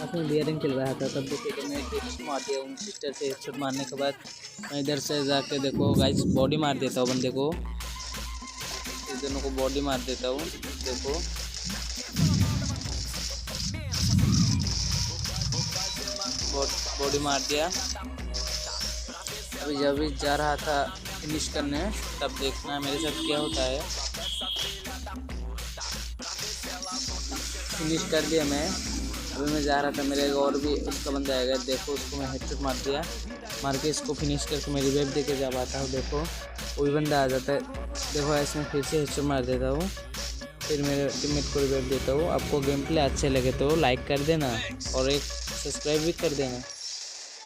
साथ में बियरिंग चल रहा था, तब देखिए तो मैं हेडशॉट मार दिया हूँ सिस्टर से। हेडशॉट मारने के बाद मैं इधर से जाके देखो गाइस बॉडी मार देता हूँ बंदे को, इस दोनों को बॉडी मार देता हूँ। देखो बॉडी मार दिया। अभी जब भी जा रहा था फिनिश करने, तब देखना मेरे साथ क्या होता है। फिनिश कर दिया मैं। अभी मैं जा रहा था, मेरे और भी उसका बंदा आएगा, देखो उसको मैं हेडशॉट मार दिया। मार के इसको फिनिश करके मैं रिवाइव दे के जब आता हूँ, देखो वो भी बंदा आ जाता है। देखो ऐसे मैं फिर से हेडशॉट मार देता हूँ, फिर मेरे टीममेट को रिवाइव देता हूँ। आपको गेम प्ले अच्छे लगे तो लाइक कर देना और एक सब्सक्राइब भी कर देना।